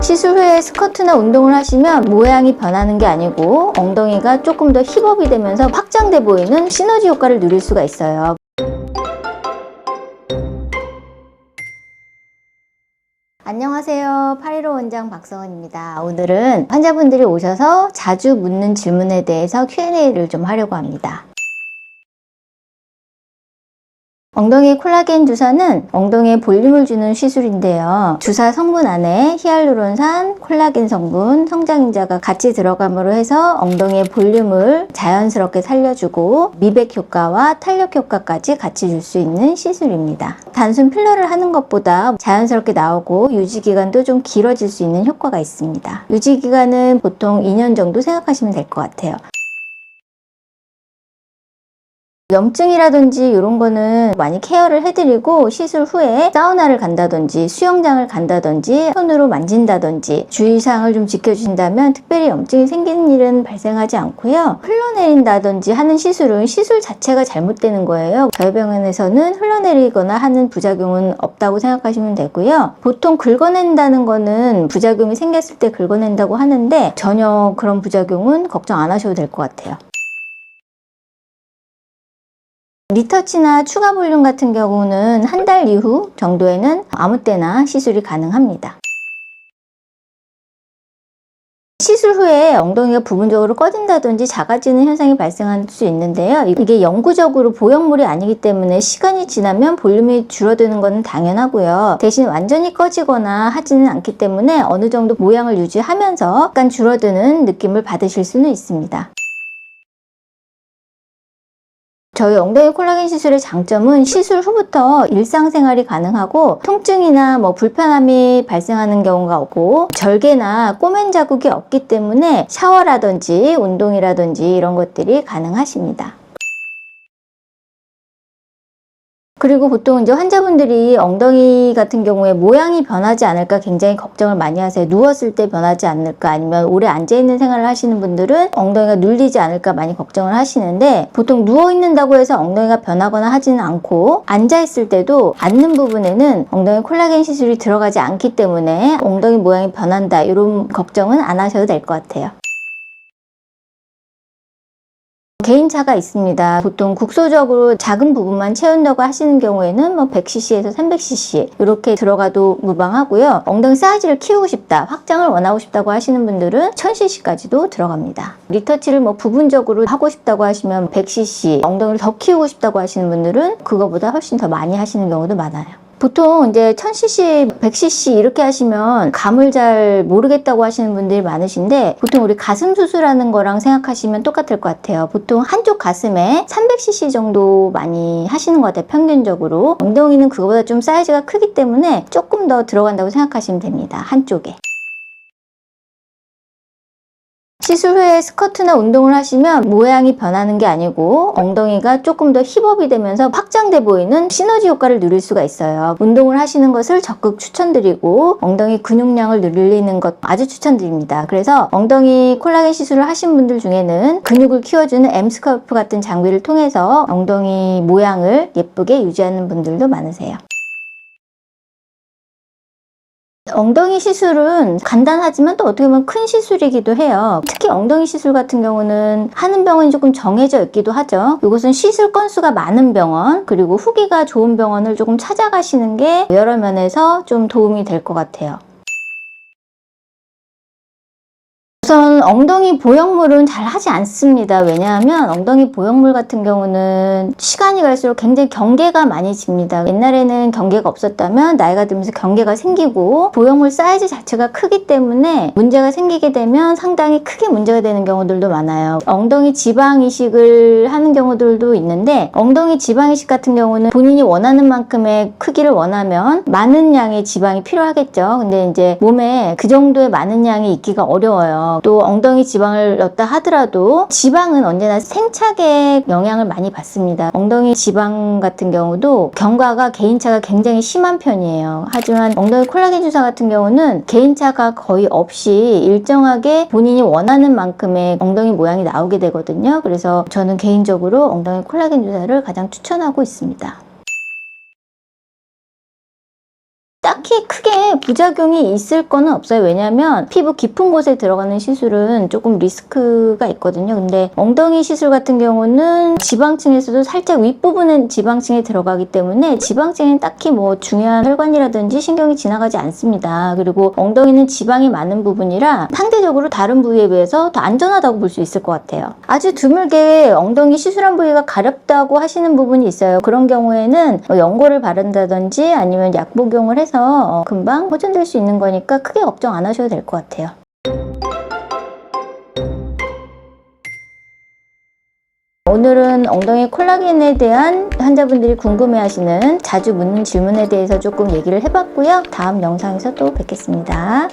시술 후에 스쿼트나 운동을 하시면 모양이 변하는 게 아니고 엉덩이가 조금 더 힙업이 되면서 확장돼 보이는 시너지 효과를 누릴 수가 있어요. 안녕하세요. 815 원장 박서원입니다. 오늘은 환자분들이 오셔서 자주 묻는 질문에 대해서 Q&A를 좀 하려고 합니다. 엉덩이 콜라겐 주사는 엉덩이에 볼륨을 주는 시술인데요. 주사 성분 안에 히알루론산, 콜라겐 성분, 성장인자가 같이 들어감으로 해서 엉덩이의 볼륨을 자연스럽게 살려주고 미백 효과와 탄력 효과까지 같이 줄 수 있는 시술입니다. 단순 필러를 하는 것보다 자연스럽게 나오고 유지기간도 좀 길어질 수 있는 효과가 있습니다. 유지기간은 보통 2년 정도 생각하시면 될 것 같아요. 염증이라든지 이런 거는 많이 케어를 해드리고 시술 후에 사우나를 간다든지 수영장을 간다든지 손으로 만진다든지 주의사항을 좀 지켜주신다면 특별히 염증이 생기는 일은 발생하지 않고요. 흘러내린다든지 하는 시술은 시술 자체가 잘못되는 거예요. 저희 병원에서는 흘러내리거나 하는 부작용은 없다고 생각하시면 되고요. 보통 긁어낸다는 거는 부작용이 생겼을 때 긁어낸다고 하는데 전혀 그런 부작용은 걱정 안 하셔도 될 것 같아요. 리터치나 추가 볼륨 같은 경우는 한 달 이후 정도에는 아무 때나 시술이 가능합니다. 시술 후에 엉덩이가 부분적으로 꺼진다든지 작아지는 현상이 발생할 수 있는데요. 이게 영구적으로 보형물이 아니기 때문에 시간이 지나면 볼륨이 줄어드는 것은 당연하고요. 대신 완전히 꺼지거나 하지는 않기 때문에 어느 정도 모양을 유지하면서 약간 줄어드는 느낌을 받으실 수는 있습니다. 저희 엉덩이 콜라겐 시술의 장점은 시술 후부터 일상생활이 가능하고 통증이나 불편함이 발생하는 경우가 없고 절개나 꼬맨 자국이 없기 때문에 샤워라든지 운동이라든지 이런 것들이 가능하십니다. 그리고 보통 이제 환자분들이 엉덩이 같은 경우에 모양이 변하지 않을까 굉장히 걱정을 많이 하세요. 누웠을 때 변하지 않을까 아니면 오래 앉아있는 생활을 하시는 분들은 엉덩이가 눌리지 않을까 많이 걱정을 하시는데 보통 누워있는다고 해서 엉덩이가 변하거나 하지는 않고 앉아있을 때도 앉는 부분에는 엉덩이 콜라겐 시술이 들어가지 않기 때문에 엉덩이 모양이 변한다 이런 걱정은 안 하셔도 될 것 같아요. 개인차가 있습니다. 보통 국소적으로 작은 부분만 채운다고 하시는 경우에는 100cc에서 300cc 이렇게 들어가도 무방하고요. 엉덩이 사이즈를 키우고 싶다, 확장을 원하고 싶다고 하시는 분들은 1000cc까지도 들어갑니다. 리터치를 부분적으로 하고 싶다고 하시면 100cc, 엉덩이를 더 키우고 싶다고 하시는 분들은 그거보다 훨씬 더 많이 하시는 경우도 많아요. 보통 이제 1000cc, 100cc 이렇게 하시면 감을 잘 모르겠다고 하시는 분들이 많으신데 보통 우리 가슴 수술하는 거랑 생각하시면 똑같을 것 같아요. 보통 한쪽 가슴에 300cc 정도 많이 하시는 것 같아요. 평균적으로. 엉덩이는 그거보다 좀 사이즈가 크기 때문에 조금 더 들어간다고 생각하시면 됩니다. 한쪽에. 시술 후에 스쿼트나 운동을 하시면 모양이 변하는 게 아니고 엉덩이가 조금 더 힙업이 되면서 확장돼 보이는 시너지 효과를 누릴 수가 있어요. 운동을 하시는 것을 적극 추천드리고 엉덩이 근육량을 늘리는 것 아주 추천드립니다. 그래서 엉덩이 콜라겐 시술을 하신 분들 중에는 근육을 키워주는 M스컬프 같은 장비를 통해서 엉덩이 모양을 예쁘게 유지하는 분들도 많으세요. 엉덩이 시술은 간단하지만 또 어떻게 보면 큰 시술이기도 해요. 특히 엉덩이 시술 같은 경우는 하는 병원이 조금 정해져 있기도 하죠. 이것은 시술 건수가 많은 병원 그리고 후기가 좋은 병원을 조금 찾아가시는 게 여러 면에서 좀 도움이 될 것 같아요. 우선 엉덩이 보형물은 잘 하지 않습니다. 왜냐하면 엉덩이 보형물 같은 경우는 시간이 갈수록 굉장히 경계가 많이 집니다. 옛날에는 경계가 없었다면 나이가 들면서 경계가 생기고 보형물 사이즈 자체가 크기 때문에 문제가 생기게 되면 상당히 크게 문제가 되는 경우들도 많아요. 엉덩이 지방 이식을 하는 경우들도 있는데 엉덩이 지방 이식 같은 경우는 본인이 원하는 만큼의 크기를 원하면 많은 양의 지방이 필요하겠죠. 근데 이제 몸에 그 정도의 많은 양이 있기가 어려워요. 또 엉덩이 지방을 넣었다 하더라도 지방은 언제나 생착에 영향을 많이 받습니다. 엉덩이 지방 같은 경우도 경과가 개인차가 굉장히 심한 편이에요. 하지만 엉덩이 콜라겐 주사 같은 경우는 개인차가 거의 없이 일정하게 본인이 원하는 만큼의 엉덩이 모양이 나오게 되거든요. 그래서 저는 개인적으로 엉덩이 콜라겐 주사를 가장 추천하고 있습니다. 딱히 크게 부작용이 있을 거는 없어요. 왜냐하면 피부 깊은 곳에 들어가는 시술은 조금 리스크가 있거든요. 근데 엉덩이 시술 같은 경우는 지방층에서도 살짝 윗부분은 지방층에 들어가기 때문에 지방층엔 딱히 뭐 중요한 혈관이라든지 신경이 지나가지 않습니다. 그리고 엉덩이는 지방이 많은 부분이라 상대적으로 다른 부위에 비해서 더 안전하다고 볼 수 있을 것 같아요. 아주 드물게 엉덩이 시술한 부위가 가렵다고 하시는 부분이 있어요. 그런 경우에는 연고를 바른다든지 아니면 약 복용을 해서 금방 호전될 수 있는 거니까 크게 걱정 안 하셔도 될 것 같아요. 오늘은 엉덩이 콜라겐에 대한 환자분들이 궁금해하시는 자주 묻는 질문에 대해서 조금 얘기를 해봤고요. 다음 영상에서 또 뵙겠습니다.